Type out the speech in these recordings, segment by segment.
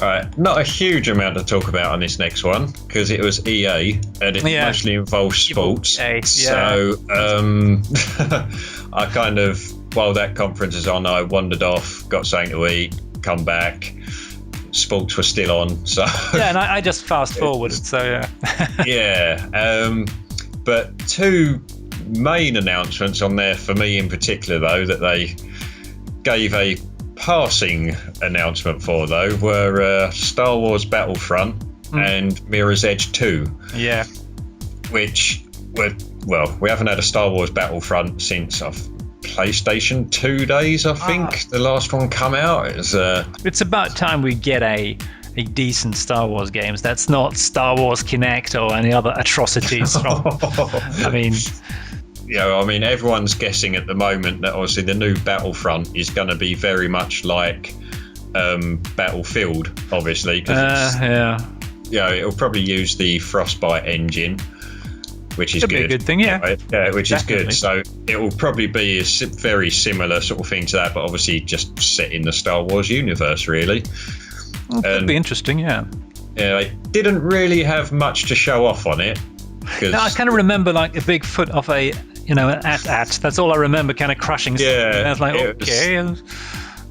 All right, not a huge amount to talk about on this next one because it was EA and it mostly involves sports. So I kind of, while that conference is on, I wandered off, got something to eat, come back. Sports were still on, so and I just fast forwarded. So but two main announcements on there for me in particular, though, that they gave a passing announcement for, though, were Star Wars Battlefront and Mirror's Edge 2. Yeah. Which were, well, we haven't had a Star Wars Battlefront since PlayStation 2 days, I think. The last one come out. It's about time we get a decent Star Wars games. That's not Star Wars Kinect or any other atrocities from, I mean, everyone's guessing at the moment that obviously the new Battlefront is going to be very much like Battlefield, obviously. It'll probably use the Frostbite engine, which is good. Be a good thing, which definitely is good. So it will probably be a very similar sort of thing to that, but obviously just set in the Star Wars universe, really. Could be interesting, Yeah, they didn't really have much to show off on it. No, I kind of remember like a big foot of an AT-AT. That's all I remember, kind of crashing. Yeah. I was like, okay. I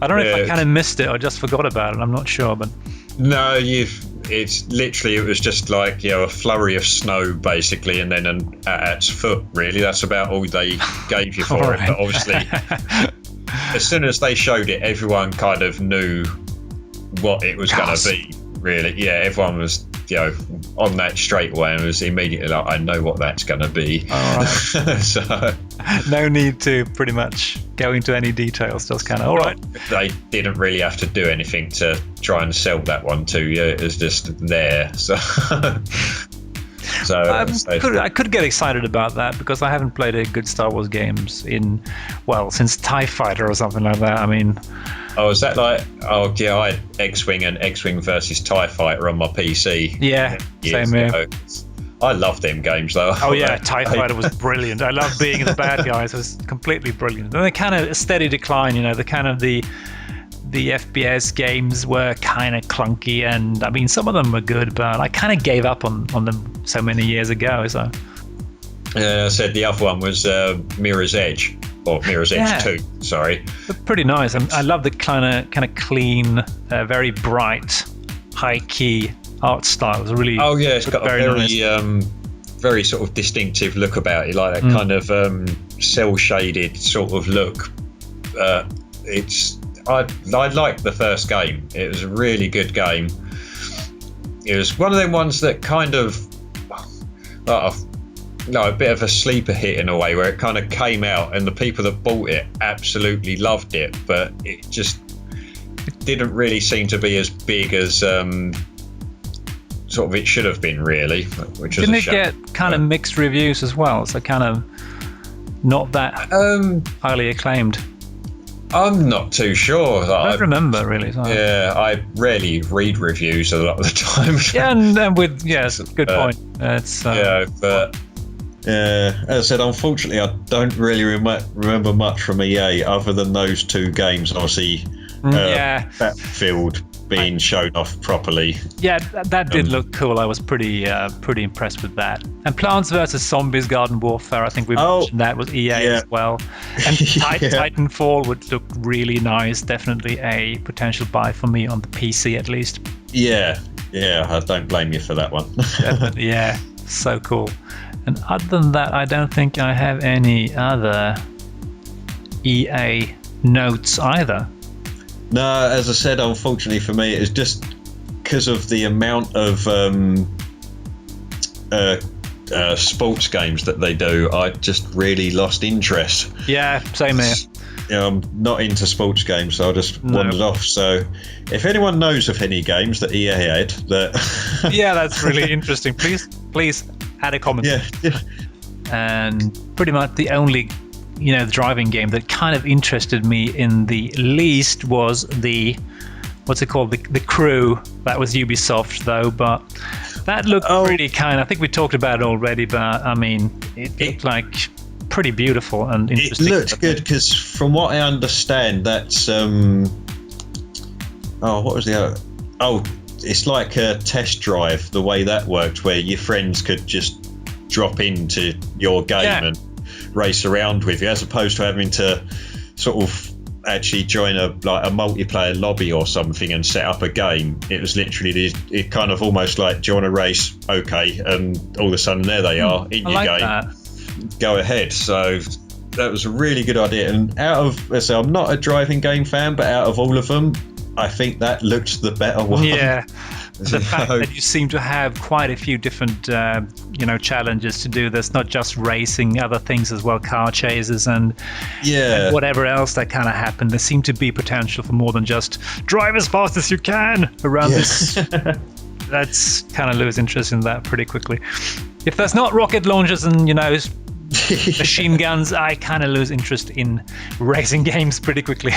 don't know if I kind of missed it or just forgot about it. I'm not sure, but no, it's literally, it was just like, a flurry of snow basically, and then an AT-AT's foot, really. That's about all they gave you for it. But obviously, as soon as they showed it, everyone kind of knew what it was going to be, really. Yeah, everyone was on that straight away and was immediately like, I know what that's going to be. All right. So no need to pretty much go into any details, just kind of, all right. They didn't really have to do anything to try and sell that one to you. It was just there. So I could get excited about that because I haven't played a good Star Wars games since TIE Fighter or something like that. I mean, is that like? I had X-Wing and X-Wing versus TIE Fighter on my PC. Yeah, same here. I love them games though. Oh yeah, TIE Fighter was brilliant. I love being the bad guys. It was completely brilliant. And they kind of a steady decline. The kind of the FPS games were kind of clunky, and I mean some of them were good, but I kind of gave up on them so many years ago. So I said the other one was Mirror's Edge. Or Mirror's Edge 2, sorry. They're pretty nice. I love the kind of clean, very bright, high-key art style. It's really it's got a very sort of distinctive look about it, like that kind of cel-shaded sort of look. I liked the first game. It was a really good game. It was one of them ones that kind of a bit of a sleeper hit in a way, where it kind of came out and the people that bought it absolutely loved it, but it just didn't really seem to be as big as sort of it should have been, really, which was Didn't it get kind of mixed reviews as well, so kind of not that highly acclaimed? I'm not too sure. I don't remember really. So. Yeah, I rarely read reviews a lot of the time. It's a good point. As I said, unfortunately, I don't really remember much from EA other than those two games. Obviously, Battlefield being shown off properly. Yeah, that did look cool. I was pretty impressed with that. And Plants vs Zombies: Garden Warfare, I think we mentioned that was EA as well. And Titanfall would look really nice. Definitely a potential buy for me on the PC at least. Yeah, I don't blame you for that one. Definitely, yeah, so cool. And other than that, I don't think I have any other EA notes either. No, as I said, unfortunately for me, it's just because of the amount of sports games that they do, I just really lost interest. Yeah, same here. I'm not into sports games, so I just wandered off. So if anyone knows of any games that EA had that... Yeah, that's really interesting. Please add a comment. Yeah. And pretty much the only the driving game that kind of interested me in the least was the Crew. That was Ubisoft though, but that looked pretty I think we talked about it already, but I mean it looked like pretty beautiful and interesting. It looked good because from what I understand, that's what was the other? it's like a test drive, the way that worked, where your friends could just drop into your game and race around with you, as opposed to having to sort of actually join a multiplayer lobby or something and set up a game. It was literally it kind of almost like, do you want to race? Okay, and all of a sudden there they are in your game. That. Go ahead. So that was a really good idea. And out of, let's say, I'm not a driving game fan, but out of all of them, I think that looked the better one. Yeah. The fact that you seem to have quite a few different, challenges to do. There's not just racing, other things as well, car chases and whatever else that kind of happened. There seemed to be potential for more than just drive as fast as you can around this. That's kind of lose interest in that pretty quickly. If there's not rocket launchers and, machine guns, I kind of lose interest in racing games pretty quickly.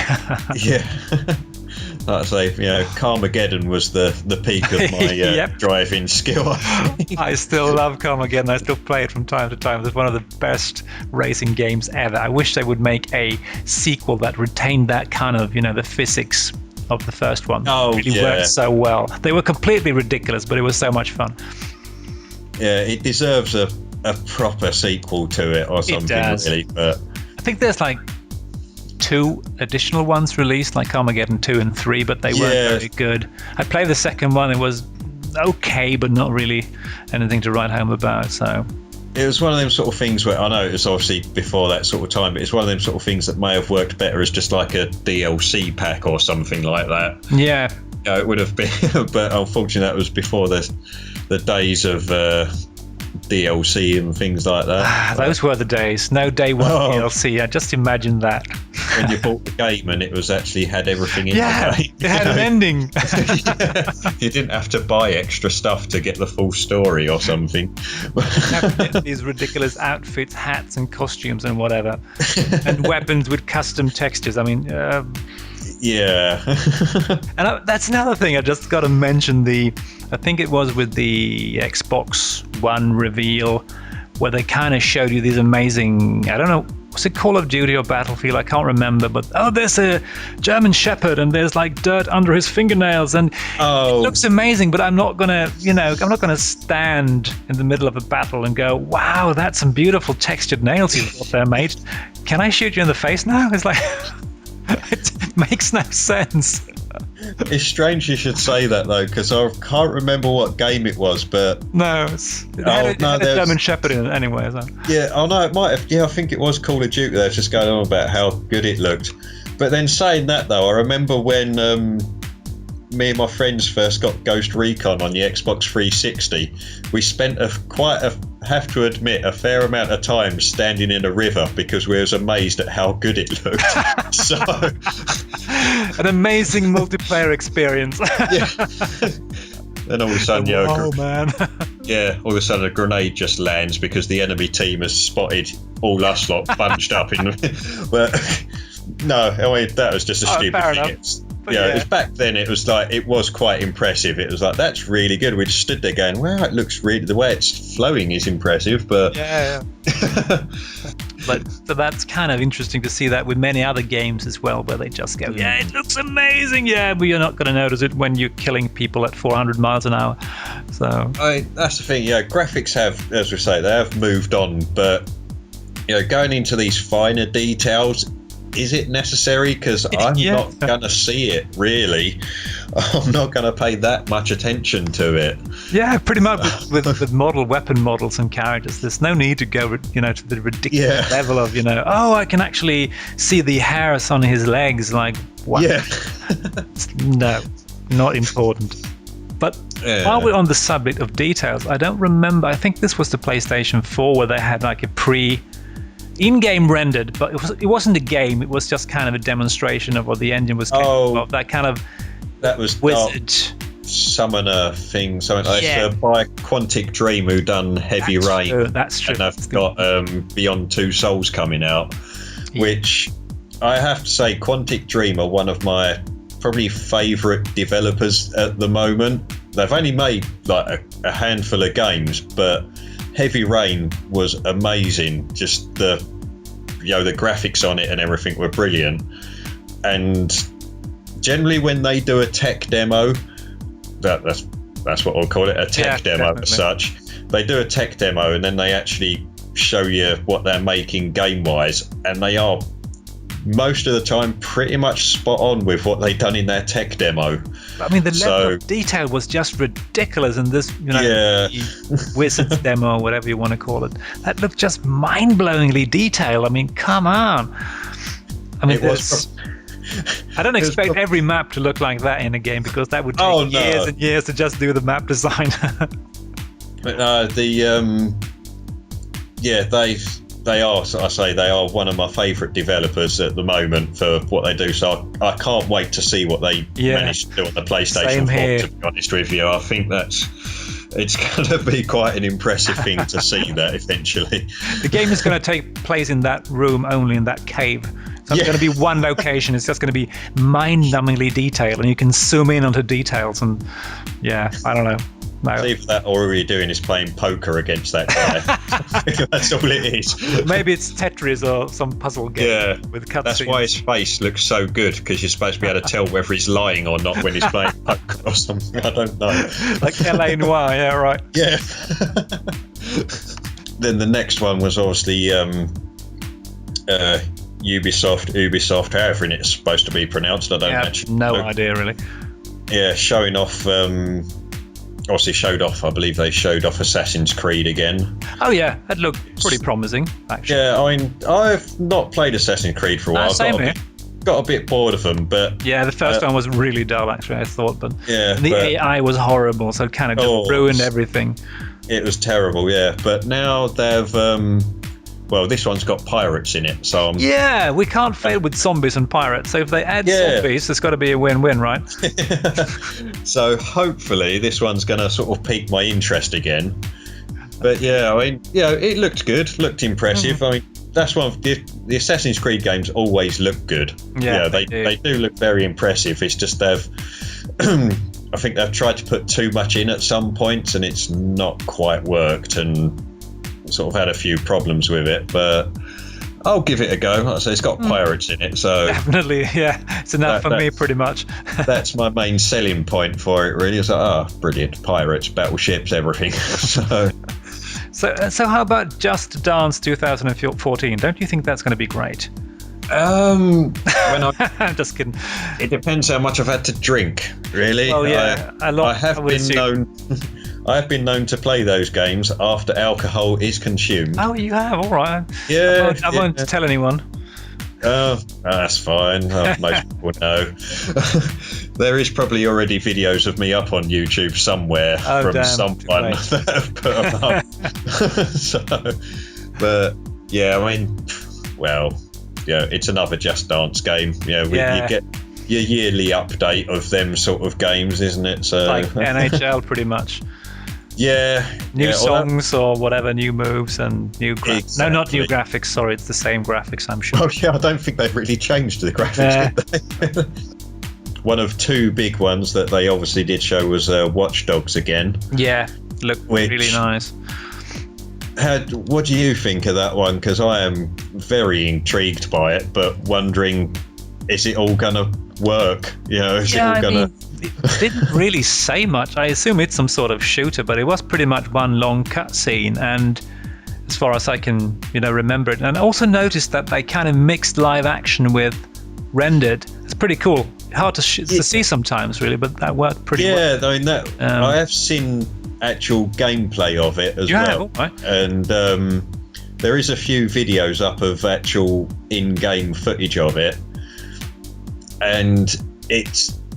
Like I say, Carmageddon was the peak of my driving skill. I still love Carmageddon. I still play it from time to time. It's one of the best racing games ever. I wish they would make a sequel that retained that kind of, the physics of the first one. It worked so well. They were completely ridiculous, but it was so much fun. Yeah, it deserves a proper sequel to it or something, really. But I think there's like 2 additional ones released, like Armageddon 2 and 3, but they weren't very good. I played the second one. It was okay, but not really anything to write home about. So it was one of them sort of things where, I know it was obviously before that sort of time, but it's one of them sort of things that may have worked better as just like a DLC pack or something like that. Yeah. It would have been, but unfortunately that was before the days of DLC and things like that. Those were the days. No day one DLC. I just imagine that. When you bought the game and it was actually had everything in the game. It had an ending. You didn't have to buy extra stuff to get the full story or something. You have to get these ridiculous outfits, hats and costumes and whatever. And weapons with custom textures. I mean... And that's another thing I just got to mention. I think it was with the Xbox One reveal where they kind of showed you these amazing, I don't know, was it Call of Duty or Battlefield? I can't remember, but there's a German Shepherd and there's like dirt under his fingernails and it looks amazing, but I'm not gonna stand in the middle of a battle and go, wow, that's some beautiful textured nails you've got there, mate. Can I shoot you in the face now? It's like... It makes no sense. It's strange you should say that though, because I can't remember what game it was, but it had a German Shepherd in it anyway. So. It might have. Yeah, I think it was Call of Duty. They were just going on about how good it looked. But then saying that though, I remember when me and my friends first got Ghost Recon on the Xbox 360. We spent have to admit, a fair amount of time standing in a river because we was amazed at how good it looked. So an amazing multiplayer experience. Then all of a sudden, all of a sudden a grenade just lands because the enemy team has spotted all us lot bunched up in. But no, I mean that was just a stupid thing. It was back then. It was like, it was quite impressive. It was like, that's really good. We just stood there going, wow, it looks really, the way it's flowing is impressive. But but so that's kind of interesting to see that with many other games as well, where they just go, it looks amazing, but you're not going to notice it when you're killing people at 400 miles an hour. So that's the thing. Graphics have, as we say, they have moved on, but going into these finer details, is it necessary? Because I'm not going to see it, really. I'm not going to pay that much attention to it. Yeah, pretty much with weapon models and characters. There's no need to go, to the ridiculous level of, I can actually see the hairs on his legs. Like, what? Yeah. No, not important. But while we're on the subject of details, I don't remember. I think this was the PlayStation 4 where they had like a in-game rendered, but it wasn't a game. It was just kind of a demonstration of what the engine was capable of. That was wizard summoner thing, something like by Quantic Dream, who done Heavy Rain. That's true. And I've got Beyond Two Souls coming out, which I have to say, Quantic Dream are one of my probably favourite developers at the moment. They've only made like a handful of games, but Heavy Rain was amazing. Just the graphics on it and everything were brilliant. And generally when they do a tech demo, that's what we'll call it, a tech demo as such. They do a tech demo and then they actually show you what they're making game-wise, and they are most of the time pretty much spot on with what they've done in their tech demo. I mean, the level of detail was just ridiculous in this, Wizards demo, or whatever you want to call it. That looked just mind-blowingly detailed. I mean, come on. I mean, I don't expect every map to look like that in a game, because that would take years and years to just do the map design. But they are, so I say, they are one of my favourite developers at the moment for what they do. So I can't wait to see what they manage to do on the PlayStation 4. To be honest with you, I think it's going to be quite an impressive thing to see that eventually. The game is going to take place in that room, only in that cave. So it's going to be one location. It's just going to be mind-numbingly detailed, and you can zoom in onto details. And I don't know. No. Either that, or all you're doing is playing poker against that guy. That's all it is. Maybe it's Tetris or some puzzle game with cutscenes. That's why his face looks so good, because you're supposed to be able to tell whether he's lying or not when he's playing poker or something. I don't know. Like LA Noire, yeah, right. Yeah. Then the next one was obviously Ubisoft, however it's supposed to be pronounced. I don't actually know. No idea, really. Yeah, showing off. Obviously showed off, I believe they showed off Assassin's Creed again. Oh yeah, that looked pretty promising, actually. Yeah, I mean, I've not played Assassin's Creed for a while. Same here. Got a bit bored of them, but... Yeah, the first one was really dull, actually, I thought, but the AI was horrible, so it kind of just ruined everything. It was terrible, yeah, but now they've... well, this one's got pirates in it, so... we can't fail with zombies and pirates, so if they add zombies, it's got to be a win-win, right? So hopefully this one's going to sort of pique my interest again. But I mean, it looked good, looked impressive. I mean, that's one of the Assassin's Creed games always look good. Yeah, they do look very impressive. It's just they've... I think they've tried to put too much in at some points, and it's not quite worked, and... sort of had a few problems with it, but I'll give it a go. Like I say, it's got pirates in it, so definitely, it's enough for me, pretty much. That's my main selling point for it, really. It's like, brilliant, pirates, battleships, everything. So how about Just Dance 2014? Don't you think that's going to be great? I'm just kidding. It depends how much I've had to drink, really. Well, a lot. I have been known to play those games after alcohol is consumed. Oh, you have? All right. Yeah. I won't tell anyone. Oh, that's fine. Most people know. There is probably already videos of me up on YouTube somewhere from someone that have put them up. But I mean, it's another Just Dance game. You get your yearly update of them sort of games, isn't it? So like NHL, pretty much. New songs or whatever, new moves and new graphics. No, not new graphics, sorry, it's the same graphics, I'm sure. Oh yeah, I don't think they've really changed the graphics, did they? One of two big ones that they obviously did show was Watch Dogs again. Yeah, looked really nice. What do you think of that one? Because I am very intrigued by it, but wondering, is it all going to work? Is it all going to... It didn't really say much. I assume it's some sort of shooter, but it was pretty much one long cutscene, and as far as I can remember it. And I also noticed that they kind of mixed live action with rendered. It's pretty cool. Hard to see sometimes, really, but that worked pretty well. I mean, I have seen actual gameplay of it as well. Have, right? And there is a few videos up of actual in-game footage of it, and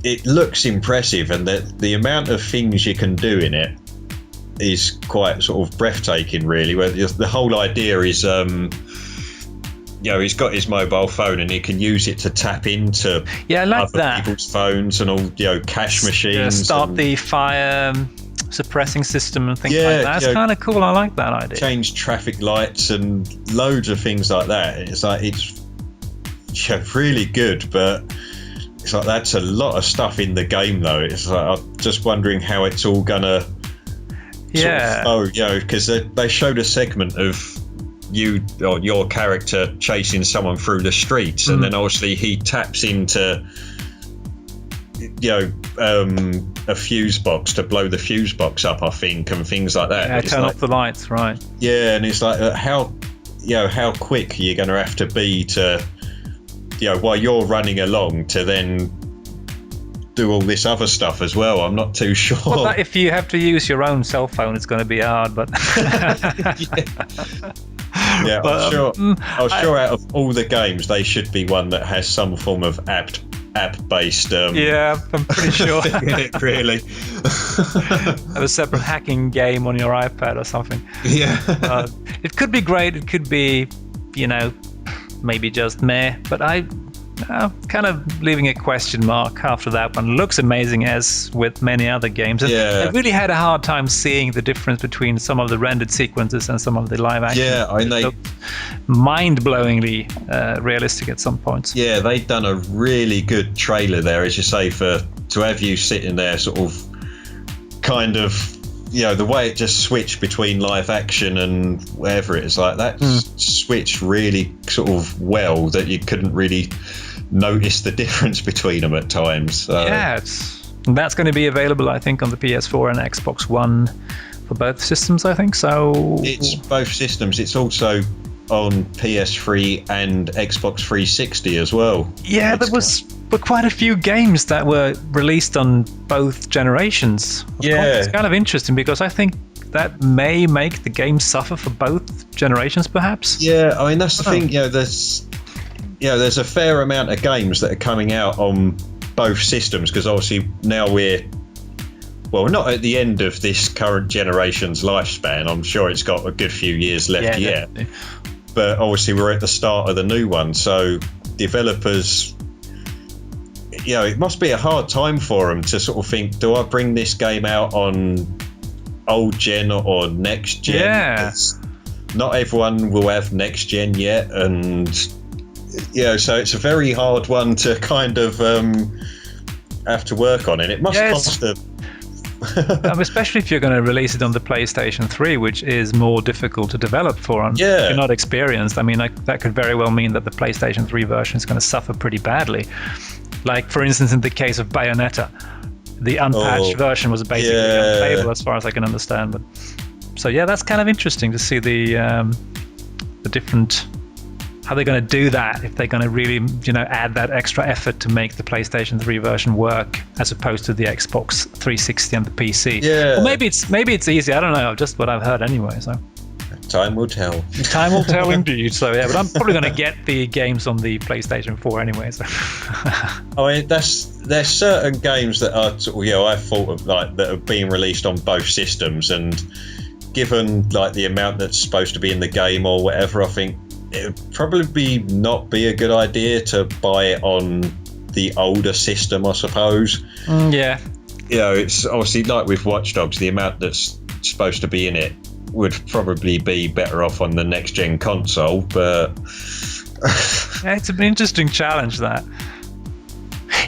it looks impressive, and the amount of things you can do in it is quite sort of breathtaking, really. Where the whole idea is, he's got his mobile phone and he can use it to tap into other people's phones and all, cash machines. Start the fire suppressing system and things like that. It's kind of cool. I like that idea. Change traffic lights and loads of things like that. It's like it's really good, but. It's like that's a lot of stuff in the game, though. It's like I'm just wondering how it's all gonna. Because they showed a segment of you or your character chasing someone through the streets, and then obviously he taps into a fuse box to blow the fuse box up, I think, and things like that. Yeah, turn off the lights, right? Yeah, and it's like how quick are you going to have to be to, while you're running along, to then do all this other stuff as well. I'm not too sure. Well, if you have to use your own cell phone, it's going to be hard, but yeah, I'm sure out of all the games, they should be one that has some form of app-based. Yeah, I'm pretty sure. Really. Have a separate hacking game on your iPad or something. Yeah. It could be great. It could be, maybe just meh. But kind of leaving a question mark after that one. Looks amazing, as with many other games. And I really had a hard time seeing the difference between some of the rendered sequences and some of the live action. Yeah, I know. Mind-blowingly realistic at some points. Yeah, they've done a really good trailer there, as you say, to have you sitting there sort of kind of, the way it just switched between live action and whatever it is, like that switched really sort of well that you couldn't really notice the difference between them at times. So. Yeah, that's going to be available, I think, on the PS4 and Xbox One for both systems, I think. So it's both systems. It's also on PS3 and Xbox 360 as well. Yeah, there were quite a few games that were released on both generations. It's kind of interesting because I think that may make the game suffer for both generations, perhaps. Yeah, I mean, that's the thing. There's a fair amount of games that are coming out on both systems, because obviously now we're not at the end of this current generation's lifespan. I'm sure it's got a good few years left yet. Definitely. But obviously we're at the start of the new one, so developers, it must be a hard time for them to sort of think, do I bring this game out on old gen or next gen? Yeah. Not everyone will have next gen yet, and so it's a very hard one to kind of have to work on, and it must cost a especially if you're going to release it on the PlayStation 3, which is more difficult to develop for. If you're not experienced, I mean, that could very well mean that the PlayStation 3 version is going to suffer pretty badly. Like, for instance, in the case of Bayonetta, the unpatched version was basically unplayable, as far as I can understand. But so that's kind of interesting to see the different. How they're going to do that, if they're going to really, add that extra effort to make the PlayStation 3 version work as opposed to the Xbox 360 and the PC. Yeah. Well, maybe it's easy. I don't know. Just what I've heard anyway. So time will tell. Time will tell, indeed. So but I'm probably going to get the games on the PlayStation 4 anyway. So. I mean, there's certain games that are I thought of that have been released on both systems, and given the amount that's supposed to be in the game or whatever, I think it would probably not be a good idea to buy it on the older system, I suppose. Yeah. It's obviously like with Watch Dogs, the amount that's supposed to be in it would probably be better off on the next gen console, but it's an interesting challenge, that.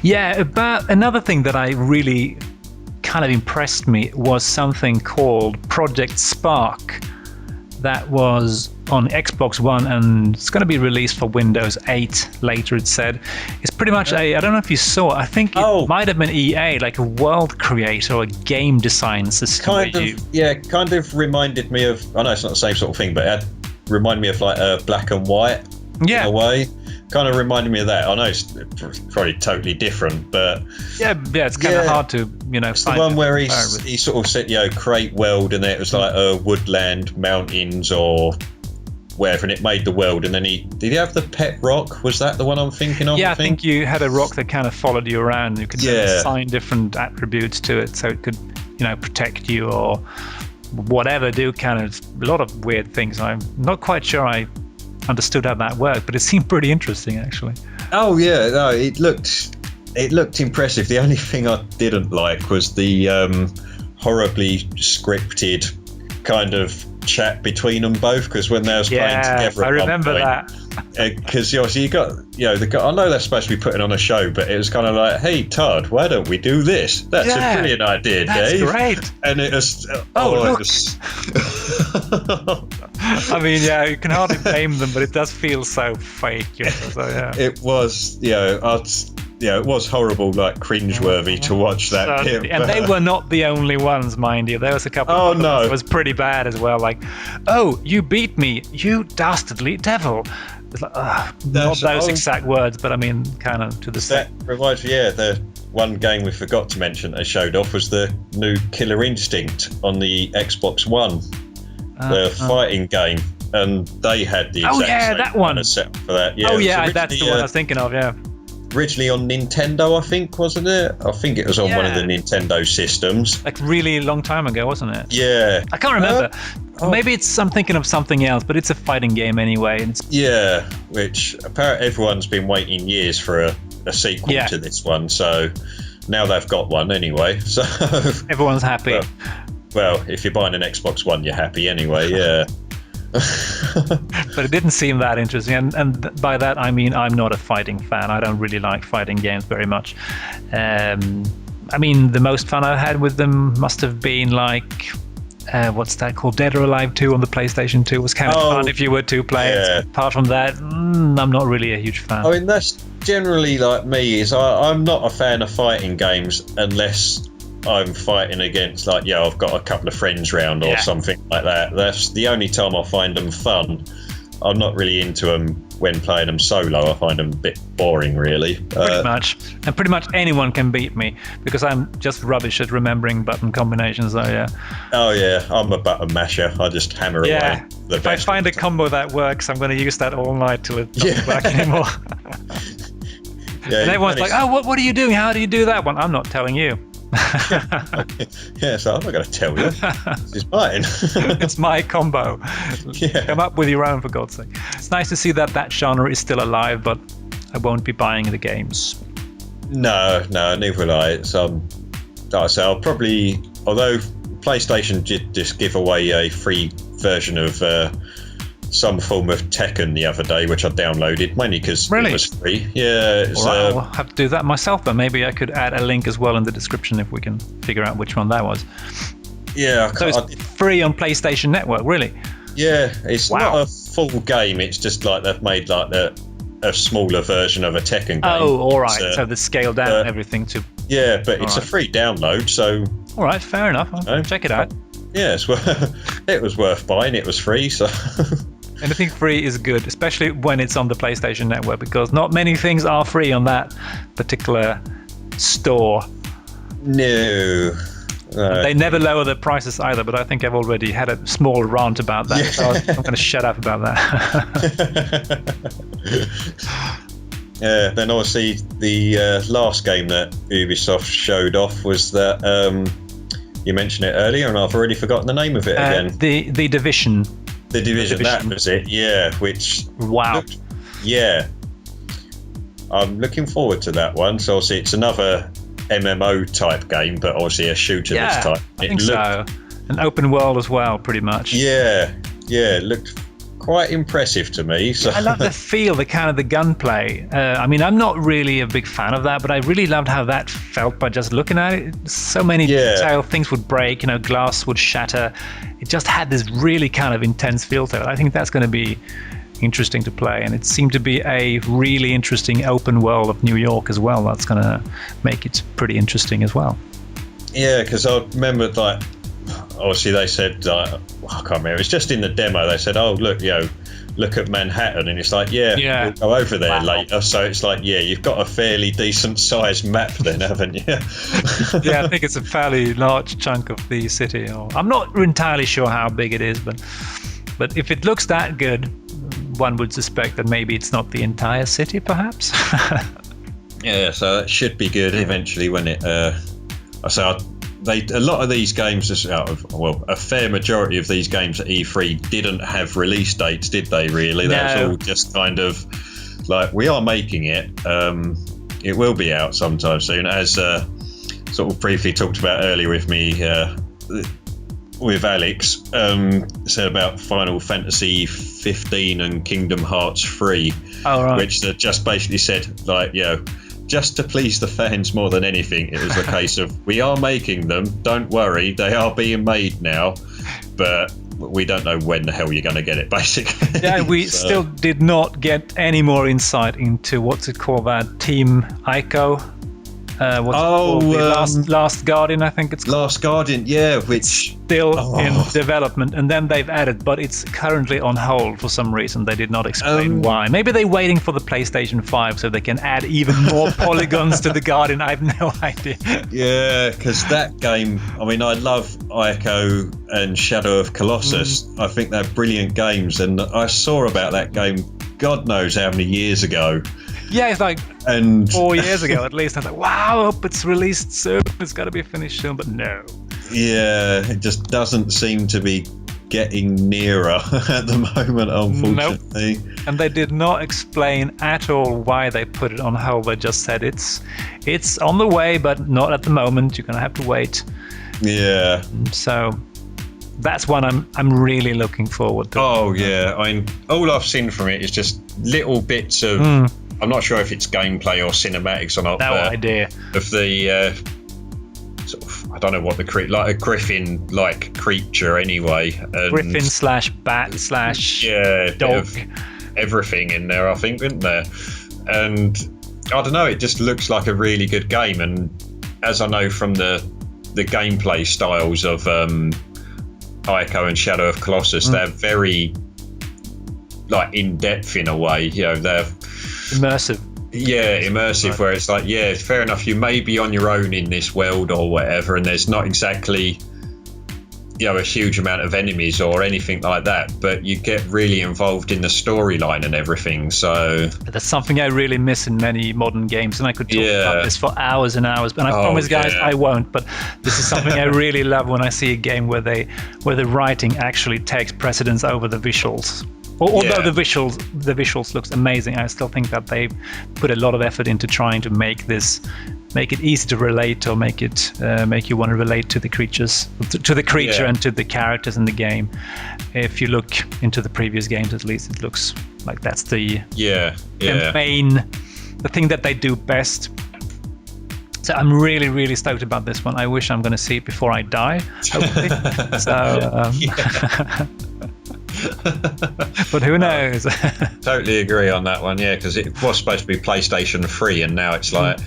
Yeah, but another thing that I really kind of impressed me was something called Project Spark that was on Xbox One, and it's going to be released for Windows 8 later, it said. It's pretty much I don't know if you saw it, I think it might have been EA, like a world creator or a game design system. Kind of reminded me of, I know it's not the same sort of thing, but it reminded me of Black and White in a way. Kind of reminded me of that. I know it's probably totally different, but it's kind of hard to it's the one where he sort of said create world, and it was like woodland, mountains, or wherever, and it made the world. And then did he have the pet rock? Was that the one I'm thinking of? I think you had a rock that kind of followed you around. You could assign different attributes to it, so it could protect you or whatever, do kind of a lot of weird things. I'm not quite sure I understood how that worked, but it seemed pretty interesting, actually. Oh yeah, no, it looked impressive. The only thing I didn't like was the horribly scripted kind of chat between them both, because when they was playing together, I remember that. Because obviously you got the guy. I know they're supposed to be putting on a show, but it was kind of like, "Hey Todd, why don't we do this? That's a brilliant idea, Dave." That's great. And it was look. I mean, you can hardly blame them, but it does feel so fake. So, It was, it was horrible, like cringeworthy to watch that bit. And they were not the only ones, mind you. There was a couple Oh, of no. It was pretty bad as well. Like, oh, you beat me, you dastardly devil. It's like, not those exact words, but I mean, kind of to the same. That reminds me, the one game we forgot to mention they showed off was the new Killer Instinct on the Xbox One, the fighting game. And they had the exact same that one. kind of setup for that. That's the one I was thinking of, originally on Nintendo, I think, wasn't it? I think it was on one of the Nintendo systems. Like really long time ago, wasn't it? Yeah. I can't remember. Maybe I'm thinking of something else, but it's a fighting game anyway. Which apparently everyone's been waiting years for a sequel to this one, so now they've got one anyway. So everyone's happy. Well, if you're buying an Xbox One, you're happy anyway, yeah. But it didn't seem that interesting, and by that I mean I'm not a fighting fan. I don't really like fighting games very much. I mean, the most fun I had with them must have been like what's that called, Dead or Alive 2 on the PlayStation 2 was kind of fun if you were two players. Apart from that, I'm not really a huge fan. I mean, that's generally like me, is I'm not a fan of fighting games unless I'm fighting against, like, I've got a couple of friends round or something like that. That's the only time I find them fun. I'm not really into them when playing them solo. I find them a bit boring, really. Pretty much. And pretty much anyone can beat me because I'm just rubbish at remembering button combinations, though, Oh, yeah. I'm a button masher. I just hammer away. If I find a combo that works, I'm going to use that all night till it doesn't work anymore. And everyone's like, what are you doing? How do you do that one? I'm not telling you. So I'm not going to tell you. This is mine. It's my combo. Come up with your own, for God's sake. It's nice to see that genre is still alive, but I won't be buying the games. No, neither will I. It's like I say, I'll probably, although PlayStation did just give away a free version of some form of Tekken the other day, which I downloaded mainly because it was free. I'll have to do that myself, but maybe I could add a link as well in the description if we can figure out which one that was. So it's free on PlayStation Network, really? It's not a full game. It's just like they've made like a smaller version of a Tekken game. All right. So they scaled down everything to... but it's a free download, so... All right, fair enough. I'll check it out. It was worth buying. It was free, so... Anything free is good, especially when it's on the PlayStation Network, because not many things are free on that particular store. No. They never lower their prices either, but I think I've already had a small rant about that, so I'm going to shut up about that. Then obviously the last game that Ubisoft showed off was that you mentioned it earlier, and I've already forgotten the name of it again. The Division. The Division, that was it, which... Wow. I'm looking forward to that one. So obviously it's another MMO type game, but obviously a shooter this time. I think so. An open world as well, pretty much. It looked quite impressive to me. So. I love the feel, the kind of the gunplay. I mean, I'm not really a big fan of that, but I really loved how that felt by just looking at it. So many detail, things would break, glass would shatter. It just had this really kind of intense feel to it. I think that's going to be interesting to play, and it seemed to be a really interesting open world of New York as well. That's going to make it pretty interesting as well. Yeah, because I remember, like, obviously they said, I can't remember, it was just in the demo, they said, oh, look, look at Manhattan, and it's like, we'll go over there later. So it's like, you've got a fairly decent sized map then, haven't you? I think it's a fairly large chunk of the city. I'm not entirely sure how big it is, but if it looks that good, one would suspect that maybe it's not the entire city, perhaps. So it should be good eventually when it. A lot of these games, a fair majority of these games at E3 didn't have release dates, did they? Really, that was all just kind of like, we are making it. It will be out sometime soon, as sort of briefly talked about earlier with me. With Alex, said about Final Fantasy 15 and Kingdom Hearts 3, which just basically said, like, just to please the fans more than anything, it was a case of, we are making them, don't worry, they are being made now, but we don't know when the hell you're going to get it, basically. Yeah, we still did not get any more insight into what's it called, that Team Ico. Last Guardian, I think it's called. Last Guardian, yeah, which still in development, and then they've added, but it's currently on hold for some reason. They did not explain why. Maybe they're waiting for the PlayStation 5 so they can add even more polygons to the Guardian. I have no idea. Yeah, because that game, I mean, I love Ico and Shadow of Colossus. I think they're brilliant games, and I saw about that game God knows how many years ago. Yeah, it's like 4 years ago at least. I thought, wow, I hope it's released soon. It's got to be finished soon, but no. Yeah, it just doesn't seem to be getting nearer at the moment, unfortunately. Nope. And they did not explain at all why they put it on hold. They just said it's on the way, but not at the moment. You're going to have to wait. Yeah. So that's one I'm really looking forward to. Oh, yeah. I mean, all I've seen from it is just little bits of... I'm not sure if it's gameplay or cinematics or not. No idea. Of the sort of, I don't know what like a griffin-like creature anyway. And griffin / bat / dog. Everything in there, I think, isn't there? And I don't know. It just looks like a really good game. And as I know from the gameplay styles of Ico and Shadow of Colossus, they're very like in depth in a way. You know, they're immersive. Yeah, immersive, right. Where it's like, yeah, fair enough, you may be on your own in this world or whatever, and there's not exactly, you know, a huge amount of enemies or anything like that, but you get really involved in the storyline and everything. So that's something I really miss in many modern games, and I could talk about this for hours and hours, but I promise guys I won't. But this is something I really love when I see a game where the writing actually takes precedence over the visuals. Although the visuals looks amazing, I still think that they put a lot of effort into trying to make it easy to relate, or make you want to relate to the creatures, to the creature and to the characters in the game. If you look into the previous games, at least it looks like that's the thing that they do best. So I'm really, really stoked about this one. I wish I'm going to see it before I die, hopefully. But who knows? Totally agree on that one, yeah, because it was supposed to be PlayStation 3 and now it's like,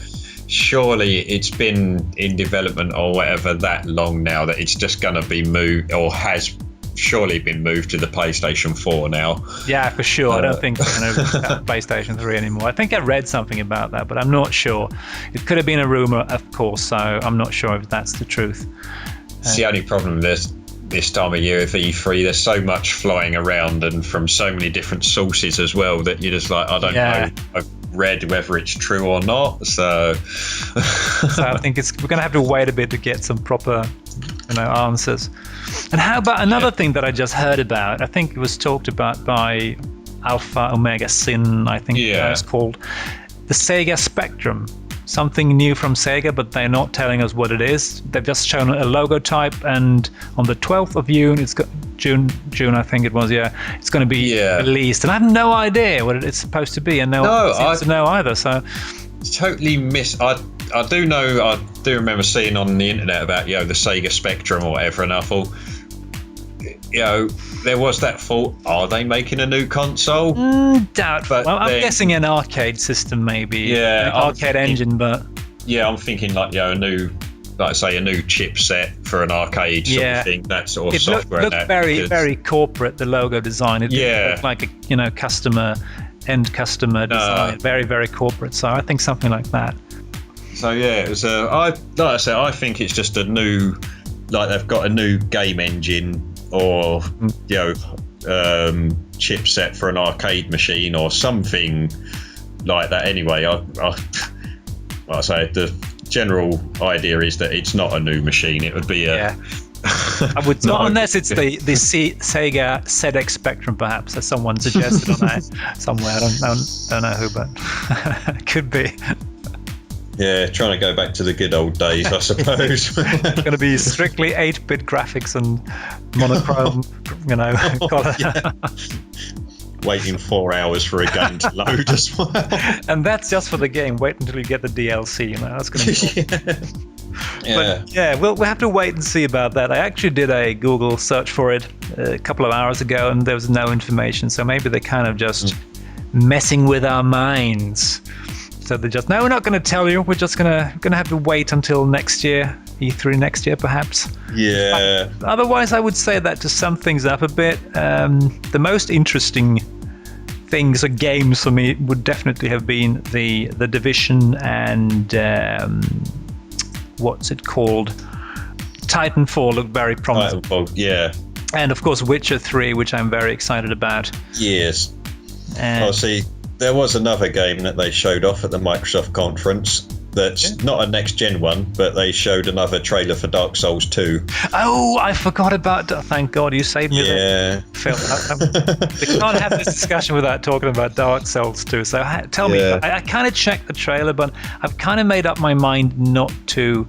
surely it's been in development or whatever that long now that it's just going to be moved, or has surely been moved to the PlayStation 4 now. Yeah, for sure. I don't think we're going to have PlayStation 3 anymore. I think I read something about that, but I'm not sure. It could have been a rumor, of course, so I'm not sure if that's the truth. It's the only problem this time of year with E3, there's so much flying around and from so many different sources as well that you're just like, I don't know. I've read whether it's true or not. So I think we're going to have to wait a bit to get some proper answers. And how about another thing that I just heard about? I think it was talked about by Alpha Omega Sin, I think it's called, the Sega Spectrum. Something new from Sega, but they're not telling us what it is. They've just shown a logo type, and on the 12th of June, June I think it was, it's going to be released. And I have no idea what it's supposed to be, and no one seems to know either. So totally I do remember seeing on the internet about the Sega Spectrum or whatever, and I thought, there was that thought, are they making a new console? Doubtful. Well, I'm guessing an arcade system, maybe. Yeah, an arcade engine, but I'm thinking like a new chipset for an arcade sort of thing. That sort of software. It looked very corporate. The logo design. It looked like a end customer design. Very, very corporate. So I think something like that. So it was. I think it's just a new, like they've got a new game engine, or chipset for an arcade machine or something like that. Anyway, I say the general idea is that it's not a new machine. It would be a I would not, unless it's the Sega ZX Spectrum, perhaps, as someone suggested on that somewhere. I don't know who, but it could be. Yeah, trying to go back to the good old days, I suppose. It's going to be strictly 8-bit graphics and monochrome, color. Waiting 4 hours for a game to load as well. And that's just for the game. Wait until you get the DLC. That's going to be But yeah, we'll have to wait and see about that. I actually did a Google search for it a couple of hours ago, and there was no information. So maybe they're kind of just messing with our minds. So they're just, no, we're not going to tell you. We're just gonna have to wait until next year, E3 next year, perhaps. Yeah. But otherwise, I would say that to sum things up a bit, the most interesting things or games for me would definitely have been the Division and what's it called? Titanfall looked very promising. Titanfall, yeah. And of course, Witcher 3, which I'm very excited about. Yes. See, there was another game that they showed off at the Microsoft conference that's not a next-gen one, but they showed another trailer for Dark Souls 2. Oh, I forgot about that. Thank God you saved me there. Phil, we can't have this discussion without talking about Dark Souls 2. So tell me, I kind of checked the trailer, but I've kind of made up my mind not to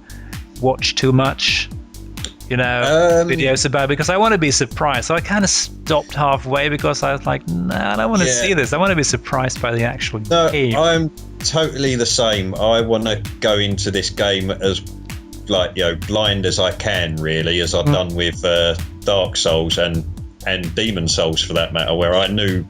watch too much, videos about it, because I want to be surprised. So I kind of stopped halfway because I was like, I don't want to see this. I want to be surprised by the actual game. I'm totally the same. I want to go into this game as blind as I can, really, as I've done with Dark Souls and Demon Souls, for that matter, where I knew,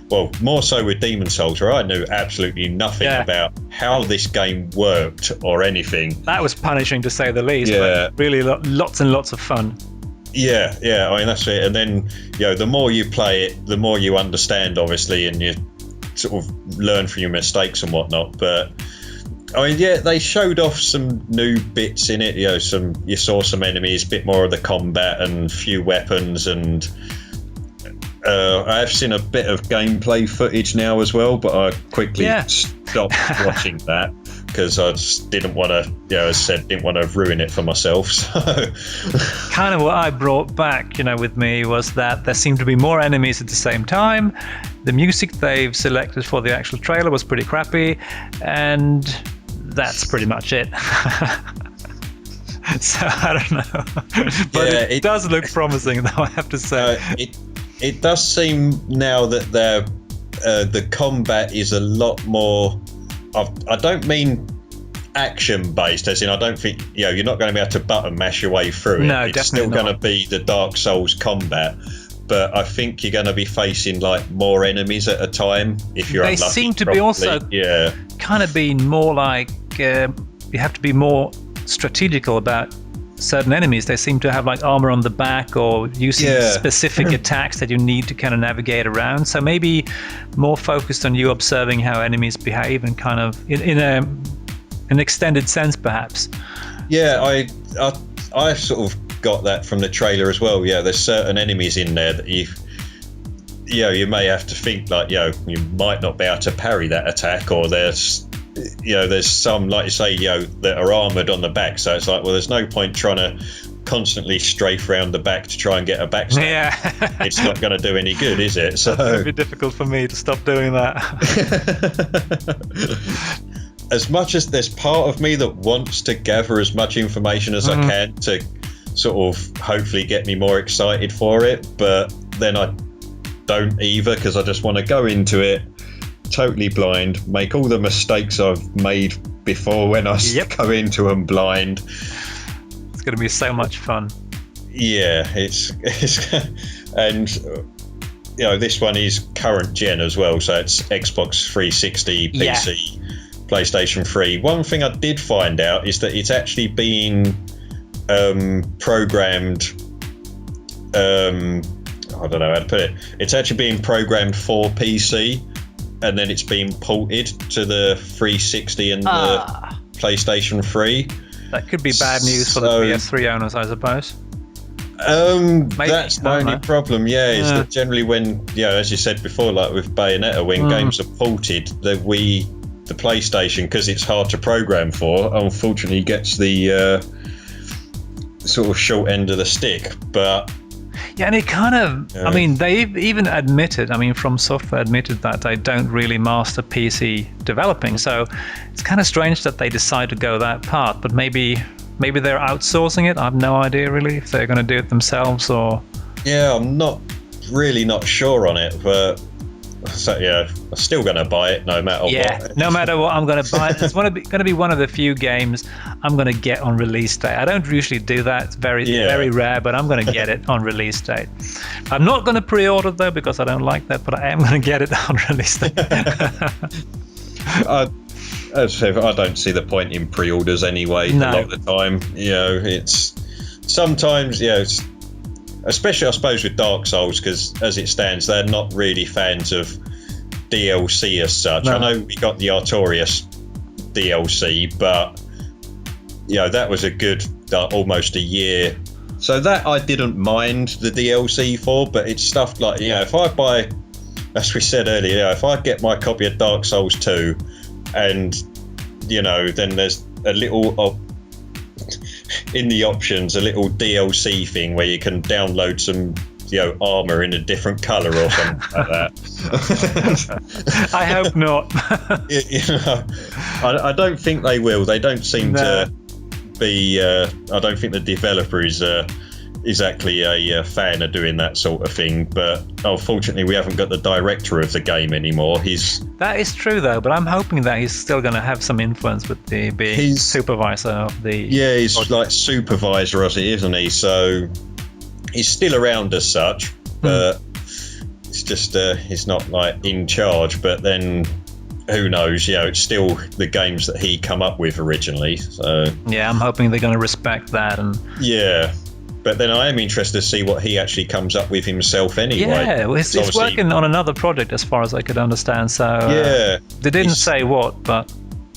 well, more so with Demon Souls, where I knew absolutely nothing about how this game worked or anything. That was punishing, to say the least, but really lots and lots of fun. Yeah, I mean, that's it. And then, the more you play it, the more you understand, obviously, and you sort of learn from your mistakes and whatnot. But I mean, they showed off some new bits in it. You saw some enemies, a bit more of the combat and few weapons, and I have seen a bit of gameplay footage now as well, but I quickly stopped watching that because I just didn't want to, as I said, didn't want to ruin it for myself. So kind of what I brought back, with me was that there seemed to be more enemies at the same time. The music they've selected for the actual trailer was pretty crappy, and that's pretty much it. So I don't know, but it does look promising, though, I have to say. It does seem now that the combat is a lot more. I don't mean action based, as in I don't think you're not going to be able to button mash your way through it. No, it's definitely still going to be the Dark Souls combat, but I think you're going to be facing more enemies at a time if you're unlucky. They seem to be also kind of being more like you have to be more strategical about certain enemies. They seem to have armor on the back or using specific attacks that you need to kind of navigate around. So maybe more focused on you observing how enemies behave and kind of in an extended sense, perhaps. Yeah, I sort of got that from the trailer as well. Yeah, there's certain enemies in there that you may have to think you might not be able to parry that attack, or there's some, like you say, that are armoured on the back. So it's there's no point trying to constantly strafe around the back to try and get a backstab. Yeah. It's not going to do any good, is it? So it's going to be difficult for me to stop doing that. As much as there's part of me that wants to gather as much information as I can to sort of hopefully get me more excited for it, but then I don't either, because I just want to go into it totally blind, make all the mistakes I've made before when I go into them blind. It's going to be so much fun. Yeah, it's and this one is current gen as well, so it's Xbox 360, PC, PlayStation 3. One thing I did find out is that it's actually been programmed. I don't know how to put it. It's actually being programmed for PC, and then it's being ported to the 360 and the PlayStation 3. That could be bad news for the PS3 owners, I suppose. Maybe, that's the only problem, is that generally when, as you said before, like with Bayonetta, when games are ported, the PlayStation, because it's hard to program for, unfortunately gets the sort of short end of the stick. But and it kind of, I mean, they've even admitted, From Software admitted that they don't really master PC developing. So it's kind of strange that they decide to go that path. But maybe they're outsourcing it. I have no idea really if they're going to do it themselves or. Yeah, I'm not sure on it, but I'm still going to buy it no matter what. No matter what, I'm going to buy it. It's going to be one of the few games I'm going to get on release day. I don't usually do that. It's very rare, but I'm going to get it on release date. I'm not going to pre-order though because I don't like that, but I am going to get it on release date. I don't see the point in pre-orders anyway. A lot of the time, it's sometimes, especially I suppose with Dark Souls, because as it stands, they're not really fans of DLC as such. No. I know we got the Artorias DLC, but that was a good almost a year. So that I didn't mind the DLC for, but it's stuff like if I buy, as we said earlier, if I get my copy of Dark Souls 2, and then there's a little in the options, a little DLC thing where you can download some armor in a different color or something like that. I hope not. I don't think they will. They don't seem to be. I don't think the developer is exactly a fan of doing that sort of thing. But unfortunately, we haven't got the director of the game anymore. That is true though. But I'm hoping that he's still going to have some influence with being supervisor of the. Yeah, he's like supervisor of it, isn't he? So. He's still around as such, but it's just he's not like in charge. But then, who knows? It's still the games that he come up with originally. So yeah, I'm hoping they're going to respect that. And but then I am interested to see what he actually comes up with himself anyway. Yeah, well, he's working on another project as far as I could understand. So they didn't say what, but.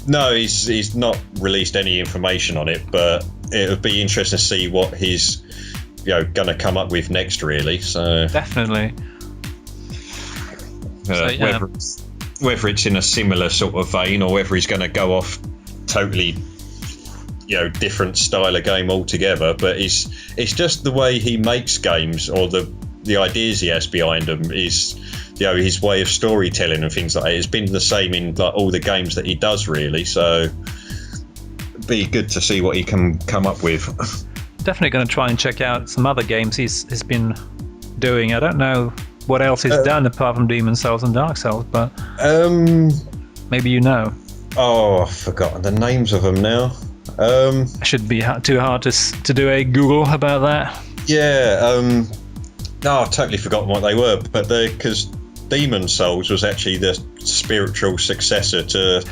No, he's not released any information on it, but it would be interesting to see what he's going to come up with next, really. So definitely. Whether it's in a similar sort of vein or whether he's going to go off totally, different style of game altogether. But it's just the way he makes games, or the ideas he has behind them is. His way of storytelling and things like that. It's been the same in like all the games that he does, really. So it'd be good to see what he can come up with. Definitely going to try and check out some other games he's been doing. I don't know what else he's done apart from Demon Souls and Dark Souls, but maybe you know. Oh, I've forgotten the names of them now. It shouldn't be too hard to do a Google about that. Yeah. No, I've totally forgotten what they were, but because Demon Souls was actually the spiritual successor to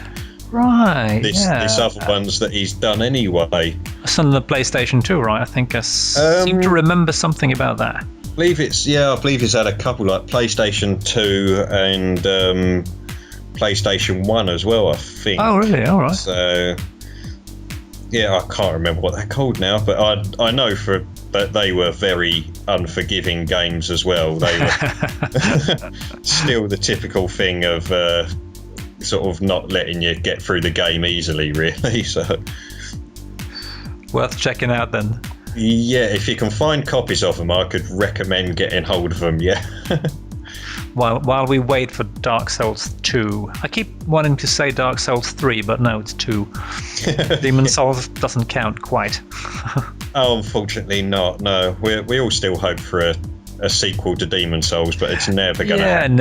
this other ones that he's done anyway. It's on the PlayStation 2, right? I think I seem to remember something about that. I believe it's had a couple, like PlayStation 2 and PlayStation 1 as well, I think. Oh, really? All right. So, I can't remember what they're called now, but I know but they were very unforgiving games as well. They were still the typical thing of sort of not letting you get through the game easily, really. So worth checking out then. Yeah, if you can find copies of them, I could recommend getting hold of them. Yeah. While we wait for Dark Souls 2, I keep wanting to say Dark Souls 3, but no, it's 2. Demon Souls doesn't count quite. Oh, unfortunately not. No, we all still hope for a sequel to Demon Souls, but it's never gonna happen.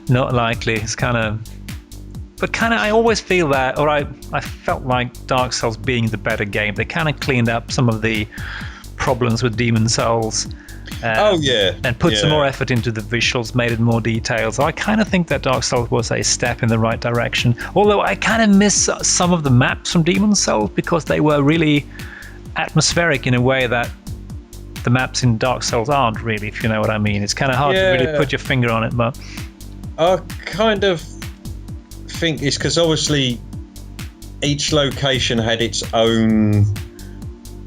Not likely. It's I always feel that, or I felt like Dark Souls being the better game. They kind of cleaned up some of the problems with Demon Souls. And put some more effort into the visuals, made it more detailed. So I kind of think that Dark Souls was a step in the right direction. Although I kind of miss some of the maps from Demon Souls because they were really atmospheric in a way that the maps in Dark Souls aren't really, if you know what I mean. It's kind of hard to really put your finger on it, but I kind of think it's because obviously each location had its own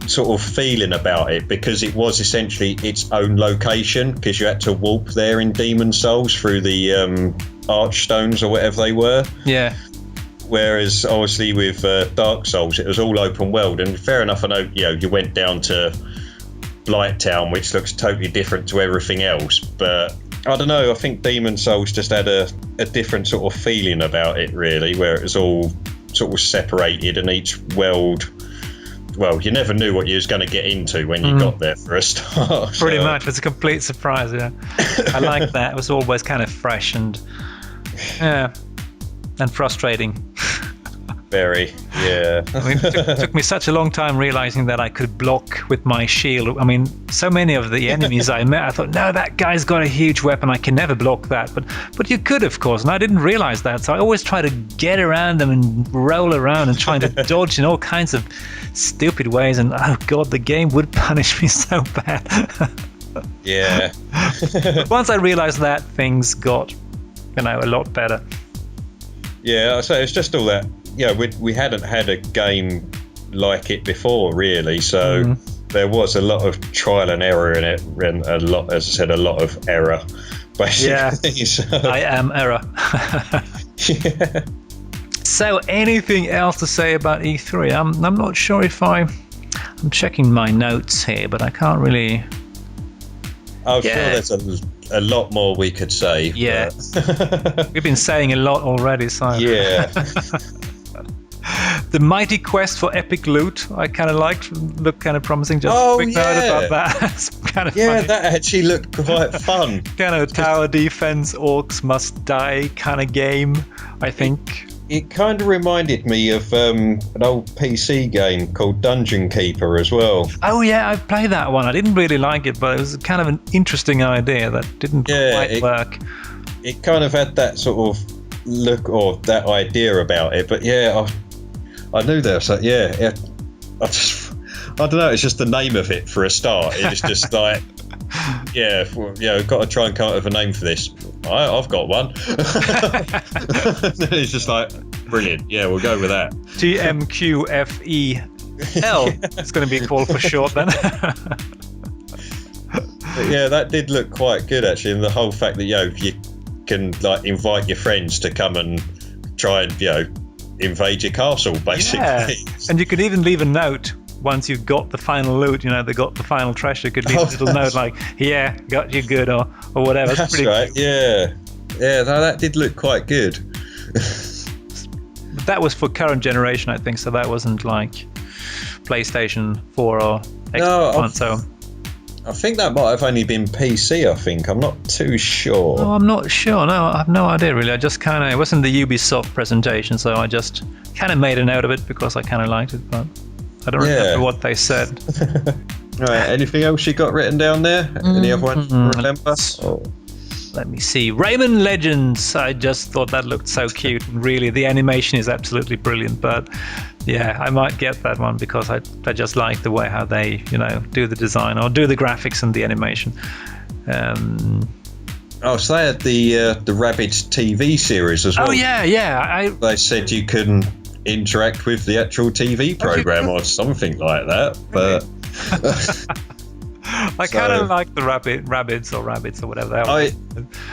sort of feeling about it, because it was essentially its own location, because you had to walk there in Demon Souls through the archstones or whatever they were. Yeah. Whereas obviously with Dark Souls, it was all open world, and fair enough, I know you went down to Blight Town, which looks totally different to everything else, but I don't know, I think Demon Souls just had a different sort of feeling about it, really, where it was all sort of separated, and each world, well, you never knew what you was going to get into when you got there for a start. Pretty much, it's a complete surprise. I like that. It was always kind of fresh and frustrating. Very, yeah. I mean, it took me such a long time realizing that I could block with my shield. I mean, so many of the enemies I met, I thought, no, that guy's got a huge weapon. I can never block that. But you could, of course, and I didn't realize that. So I always try to get around them and roll around and trying to dodge in all kinds of stupid ways. And oh god, the game would punish me so bad. Yeah. But once I realized that, things got, a lot better. Yeah, so it's just all that. We hadn't had a game like it before, really. So there was a lot of trial and error in it, and a lot of error, basically. Yeah, So, I am error. yeah. So, anything else to say about E3? I'm not sure if I'm checking my notes here, but I can't really. I'm sure there's a lot more we could say. Yeah, we've been saying a lot already. So yeah. The mighty quest for epic loot, I kind of liked. Looked kind of promising. Just a quick note about that. It's kind of funny. That actually looked quite fun. Kind of tower defense, orcs must die kind of game, I think. It kind of reminded me of an old PC game called Dungeon Keeper as well. Oh yeah, I played that one. I didn't really like it, but it was kind of an interesting idea that didn't quite work. It kind of had that sort of look or that idea about it, but I knew there. So I don't know. It's just the name of it for a start. It's just like, got to try and come up with a name for this. I've got one. It's just like brilliant. Yeah, we'll go with that. TMQFEL. It's going to be called for short then. But yeah, that did look quite good actually, and the whole fact that you can like invite your friends to come and try and invade your castle, basically. Yeah. And you could even leave a note once you've got the final loot, they got the final treasure. You could leave a little note like, yeah, got you good, or whatever. That's pretty right, cool. Yeah, no, that did look quite good. But that was for current generation, I think, so that wasn't like PlayStation 4 or Xbox One, so... I think that might have only been PC, I think. I'm not too sure. Oh, I'm not sure. No, I have no idea, really. I just kind of... It wasn't the Ubisoft presentation, so I just kind of made a note of it because I kind of liked it, but I don't remember what they said. Right, anything else you got written down there? Any other ones you remember? Let me see. Rayman Legends. I just thought that looked so cute. And really, the animation is absolutely brilliant, but... Yeah, I might get that one because I just like the way how they, do the design or do the graphics and the animation. So they had the Rabbids TV series as well. Oh yeah. They said you can interact with the actual TV program or something like that, but. I kind of like the Rabbids or whatever they are.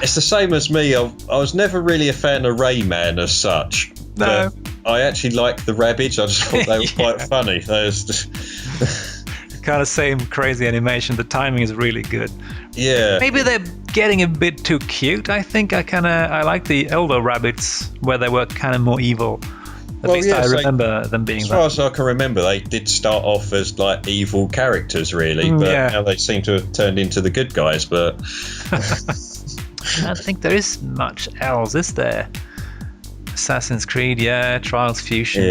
It's the same as me. I was never really a fan of Rayman as such. No. I actually liked the Rabbids. I just thought they were quite funny. Kind of same crazy animation. The timing is really good. Yeah. Maybe they're getting a bit too cute. I think I like the elder Rabbids where they were kind of more evil. At least I remember them being that. As far as I can remember, they did start off as like evil characters, really, but now they seem to have turned into the good guys. But I don't think there is much else, is there? Assassin's Creed, Trials Fusion.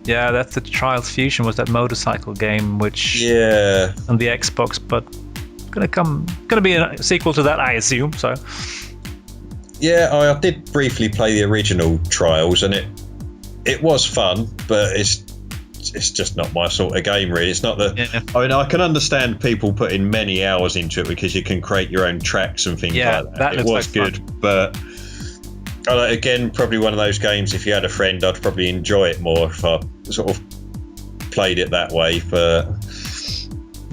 Yeah, that's the Trials Fusion was that motorcycle game, which on the Xbox, but gonna be a sequel to that, I assume. So yeah, I did briefly play the original Trials, and it was fun, but it's just not my sort of game, really. It's not I mean, I can understand people putting many hours into it because you can create your own tracks and things like that. It was good, fun. But again, probably one of those games, if you had a friend, I'd probably enjoy it more if I sort of played it that way. But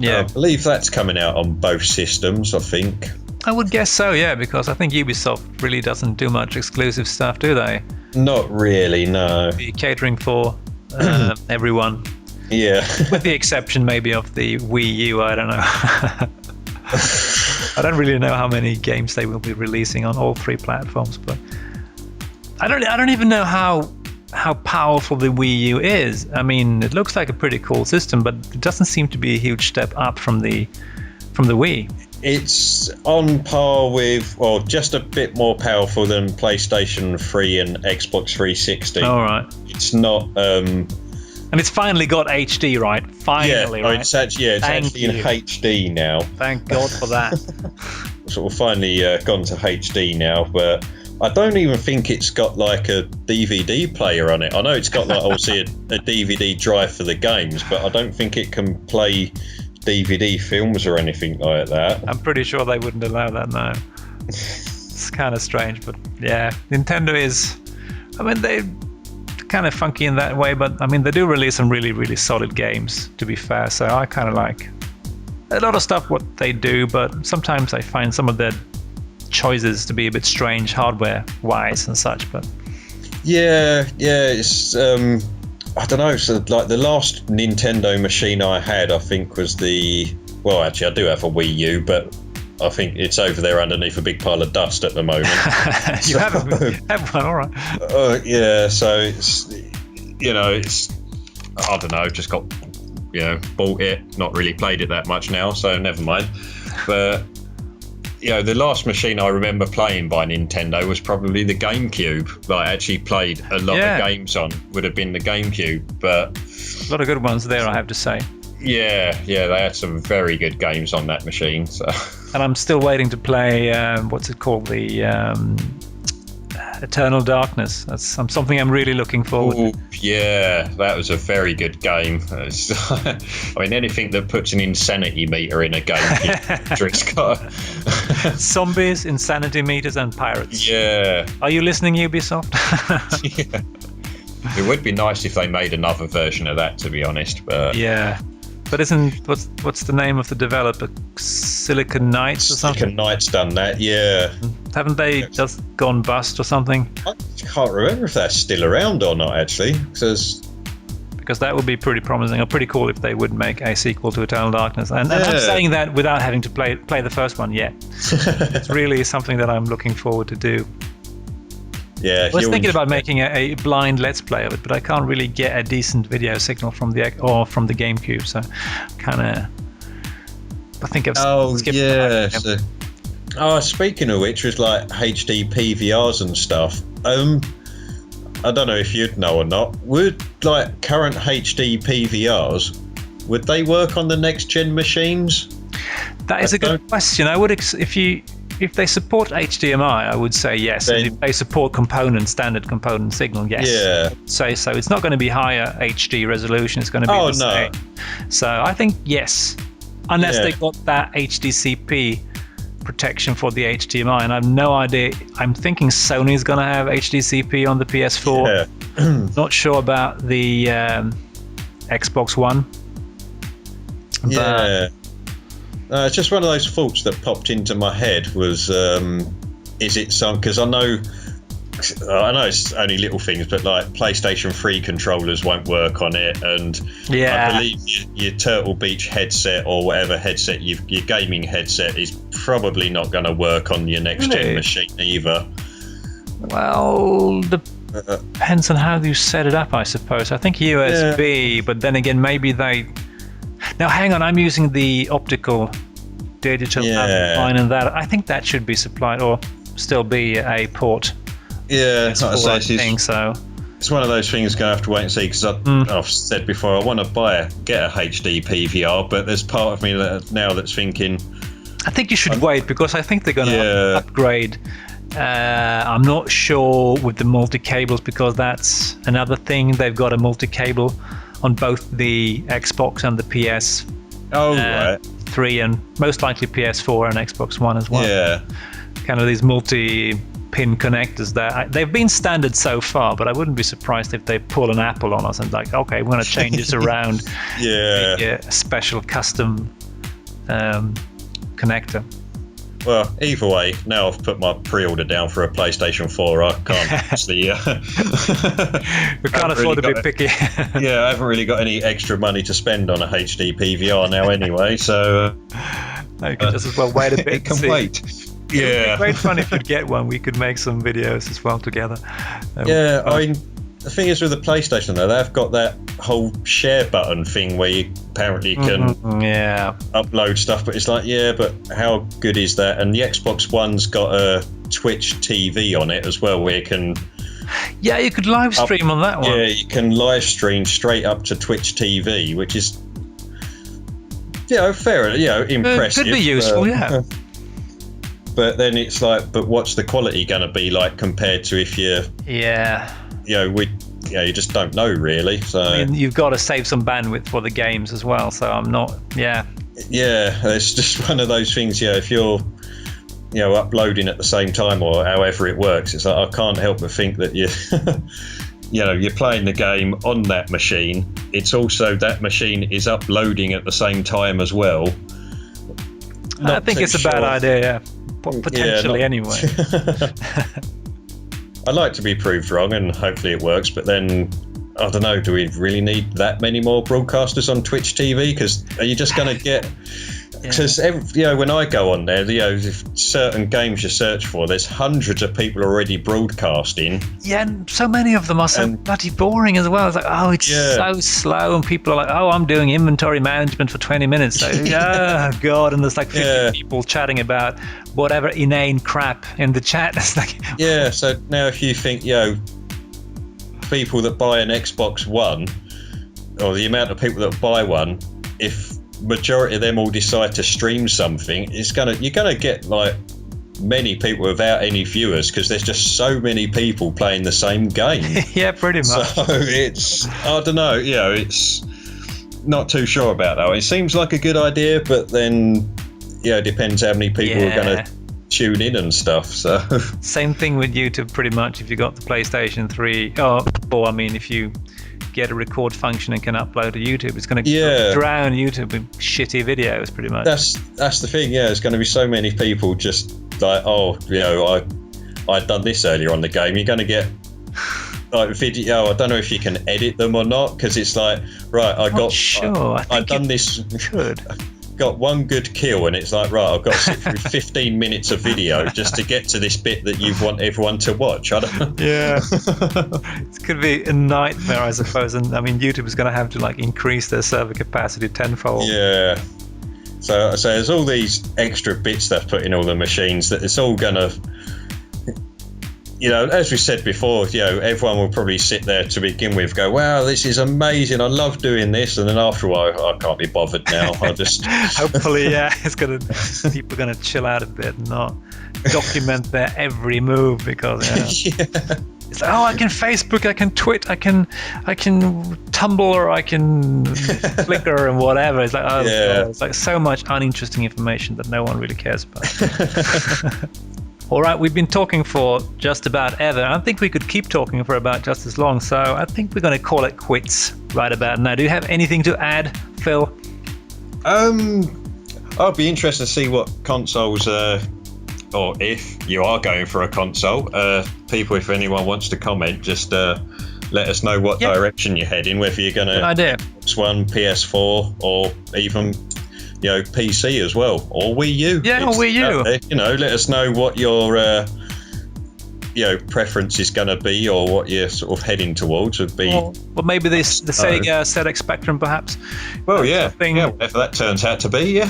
I believe that's coming out on both systems, I think. I would guess so, yeah, because I think Ubisoft really doesn't do much exclusive stuff, do they? Not really, no. Be catering for everyone. Yeah. With the exception maybe of the Wii U, I don't know. I don't really know how many games they will be releasing on all three platforms, but I don't even know how powerful the Wii U is. I mean, it looks like a pretty cool system, but it doesn't seem to be a huge step up from the Wii. It's on par with, or just a bit more powerful than PlayStation 3 and Xbox 360. All right. It's not. And it's finally got HD, right? Finally, right? It's actually, it's actually in HD now. Thank God for that. Sort of finally gone to HD now, but I don't even think it's got like a DVD player on it. I know it's got like obviously a DVD drive for the games, but I don't think it can play DVD films or anything like that. I'm pretty sure they wouldn't allow that now. It's kind of strange, but yeah, Nintendo is. I mean, they're kind of funky in that way, but I mean, they do release some really, really solid games. To be fair, so I kind of like a lot of stuff what they do, but sometimes I find some of their choices to be a bit strange hardware-wise and such. But yeah, it's I don't know. So like the last Nintendo machine I had, I think was well, actually, I do have a Wii U, but I think it's over there underneath a big pile of dust at the moment. You have one, all right. Yeah, so it's it's I don't know, just got bought it, not really played it that much now, so never mind. But the last machine I remember playing by Nintendo was probably the GameCube. Like, I actually played a lot of games on would have been the GameCube, but a lot of good ones there, I have to say. Yeah, they had some very good games on that machine. So. And I'm still waiting to play what's it called, the Eternal Darkness. That's something I'm really looking forward to. Yeah, that was a very good game. I mean, anything that puts an insanity meter in a game, it's got zombies, insanity meters, and pirates. Yeah. Are you listening, Ubisoft? Yeah. It would be nice if they made another version of that, to be honest. But yeah. But what's the name of the developer? Silicon Knights or something? Silicon Knights done that, yeah. Haven't they just gone bust or something? I can't remember if that's still around or not, actually. Because that would be pretty promising or pretty cool if they would make a sequel to Eternal Darkness. And I'm saying that without having to play the first one yet. It's really something that I'm looking forward to do. Yeah, I was thinking about making a blind Let's Play of it, but I can't really get a decent video signal from the GameCube, so I think I've skipped the speaking of which, was like HD PVRs and stuff. I don't know if you'd know or not. Would like current HD PVRs, would they work on the next gen machines? That is a good question. I would if they support HDMI, I would say yes. And if they support standard component signal, yes. Yeah. I would say so. It's not going to be higher HD resolution. It's going to be the same. So I think yes, unless they got that HDCP protection for the HDMI, and I have no idea. I'm thinking Sony's going to have HDCP on the PS4. Yeah. Not sure about the Xbox One. Yeah. It's just one of those thoughts that popped into my head was, is it some? Because I know it's only little things, but like PlayStation 3 controllers won't work on it, and I believe your Turtle Beach headset or whatever headset your gaming headset is probably not going to work on your next gen machine either. Well, depends on how you set it up, I suppose. I think USB, but then again, maybe they. Now, hang on, I'm using the optical digital line, and that I think that should be supplied or still be a port. Yeah, it's one of those things going to have to wait and see, because I've said before I want to get a HD PVR, but there's part of me now that's thinking. I think you should wait, because I think they're going to upgrade. I'm not sure with the multi-cables, because that's another thing. They've got a multi-cable on both the Xbox and the PS 3, and most likely PS4 and Xbox One as well. Yeah. Kind of these multi-pin connectors there. They've been standard so far, but I wouldn't be surprised if they pull an Apple on us and like, okay, we're going to change this around. A special custom connector. Well, either way, now I've put my pre-order down for a PlayStation 4. I can't actually. We can't afford to be picky. I haven't really got any extra money to spend on a HD PVR now, anyway. So you could just as well wait a bit. It can wait. Yeah, it'd be great fun if you'd get one. We could make some videos as well together. I mean, the thing is with the PlayStation though, they've got that whole share button thing where you apparently can upload stuff, but it's like, yeah, but how good is that? And the Xbox One's got a Twitch TV on it as well, where you can you could live stream on that one. Yeah, you can live stream straight up to Twitch TV, which is fair, impressive. Could be useful, yeah. But then it's like, but what's the quality going to be like compared to if you you just don't know really. So I mean, you've got to save some bandwidth for the games as well, so I'm not it's just one of those things. If you're uploading at the same time or however it works, it's like I can't help but think that you're playing the game on that machine. It's also that machine is uploading at the same time as well. I think it's a bad idea, potentially anyway. I'd like to be proved wrong, and hopefully it works, but then I don't know, do we really need that many more broadcasters on Twitch TV? Because are you just going to get... Because when I go on there, if certain games you search for, there's hundreds of people already broadcasting. Yeah, and so many of them are so bloody boring as well. It's like, it's so slow, and people are like, I'm doing inventory management for 20 minutes. So, God, and there's like 50 people chatting about whatever inane crap in the chat. It's like, so now if you think, people that buy an Xbox One, or the amount of people that buy one, if majority of them all decide to stream something, you're gonna get like many people without any viewers, because there's just so many people playing the same game. Yeah, pretty much. So it's, I don't know, it's not too sure about that. It seems like a good idea, but then it depends how many people are gonna tune in and stuff. So same thing with YouTube, pretty much. If you got the PlayStation 3 or I mean, if you get a record function and can upload to YouTube, it's going to drown YouTube with shitty videos, pretty much. That's the thing. There's going to be so many people just like, I'd done this earlier on the game. You're going to get like video. I don't know if you can edit them or not, because it's like, right, I've done this. Good. Got one good kill, and it's like, right, I've got to sit through 15 minutes of video just to get to this bit that you want everyone to watch. I don't know. It could be a nightmare, I suppose. And I mean, YouTube is going to have to like increase their server capacity tenfold. So there's all these extra bits they've put in all the machines that it's all going to, as we said before, everyone will probably sit there to begin with, go, wow, this is amazing, I love doing this, and then after a while, I can't be bothered now. I'll just hopefully, people are gonna chill out a bit and not document their every move, because it's like, I can Facebook, I can Twit, I can Tumblr, I can Flickr and whatever. It's like, God, it's like so much uninteresting information that no one really cares about. All right, we've been talking for just about ever. I think we could keep talking for about just as long, so I think we're going to call it quits right about now. Do you have anything to add, Phil? I'd be interested to see what consoles, or if you are going for a console, people, if anyone wants to comment, just let us know what direction you're heading, whether you're going to Xbox One, PS4, or even PC as well, or Wii U. Or Wii U. Let us know what your preference is going to be, or what you're sort of heading towards. Would be, or maybe the Sega ZX Spectrum, perhaps. Well, whatever that turns out to be.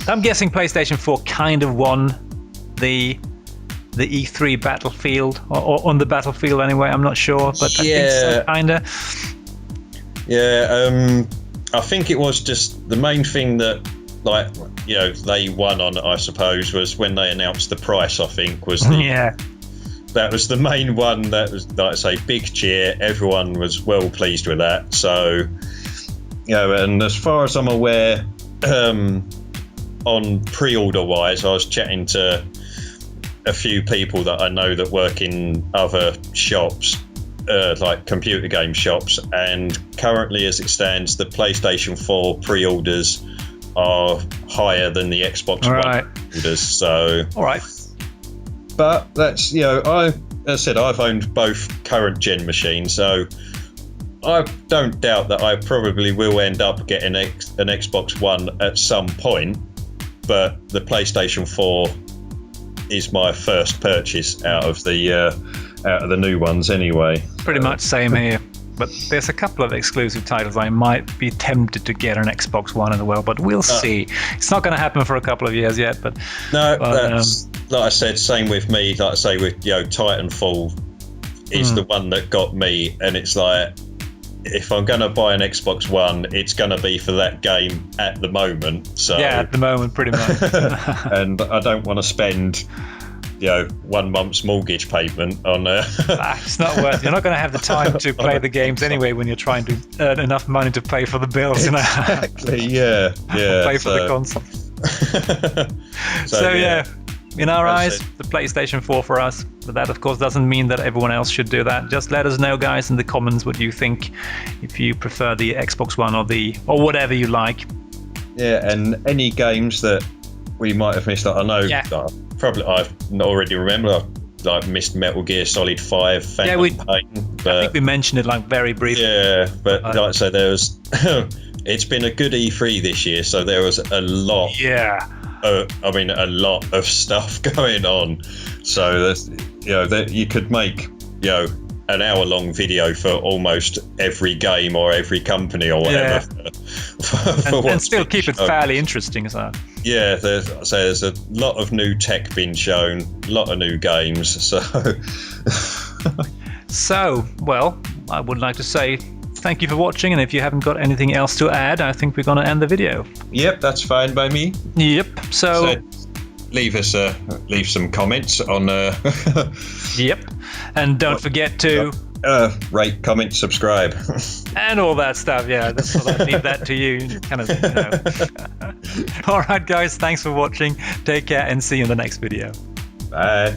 I'm guessing PlayStation 4 kind of won the E3 Battlefield, or on the Battlefield anyway. I'm not sure, but I think so, kinda. I think it was just the main thing that, they won on, I suppose, was when they announced the price. I think was that was the main one. That was, like I say, big cheer. Everyone was well pleased with that. So, and as far as I'm aware, on pre-order wise, I was chatting to a few people that I know that work in other shops, like computer game shops, and currently as it stands, the PlayStation 4 pre-orders are higher than the Xbox One orders. So but that's, as I said, I've owned both current gen machines, so I don't doubt that I probably will end up getting an Xbox One at some point, but the PlayStation 4 is my first purchase out of the out of the new ones anyway. Pretty much same here. But there's a couple of exclusive titles I might be tempted to get on Xbox One as well, but we'll see. It's not going to happen for a couple of years yet, but that's, like I said, same with me. Like I say, with Titanfall is the one that got me, and it's like, if I'm going to buy an Xbox One, it's going to be for that game at the moment. So yeah, at the moment, pretty much. And I don't want to spend 1 month's mortgage payment on it's not worth. You're not going to have the time to play the games anyway when you're trying to earn enough money to pay for the bills. Exactly. Yeah. Pay for the console. So yeah. In our eyes, the PlayStation 4 for us, but that of course doesn't mean that everyone else should do that. Just let us know, guys, in the comments what you think, if you prefer the Xbox One or whatever you like. Yeah, and any games that we might have missed. I know probably I've already remember. Like missed Metal Gear Solid 5, Phantom Pain. But, I think we mentioned it like very briefly. Yeah, but like I say, there was. It's been a good E3 this year, so there was a lot. Yeah. A lot of stuff going on. So that you could make an hour-long video for almost every game or every company or whatever. And still keep it fairly interesting, so. Yeah, there's a lot of new tech being shown, a lot of new games. So, well, I would like to say thank you for watching, and if you haven't got anything else to add, I think we're going to end the video. Yep, that's fine by me. Yep. So leave some comments on. Yep, and don't forget to rate, comment, subscribe, and all that stuff. Yeah, that's what I leave that to you. Kind of. All right, guys. Thanks for watching. Take care, and see you in the next video. Bye.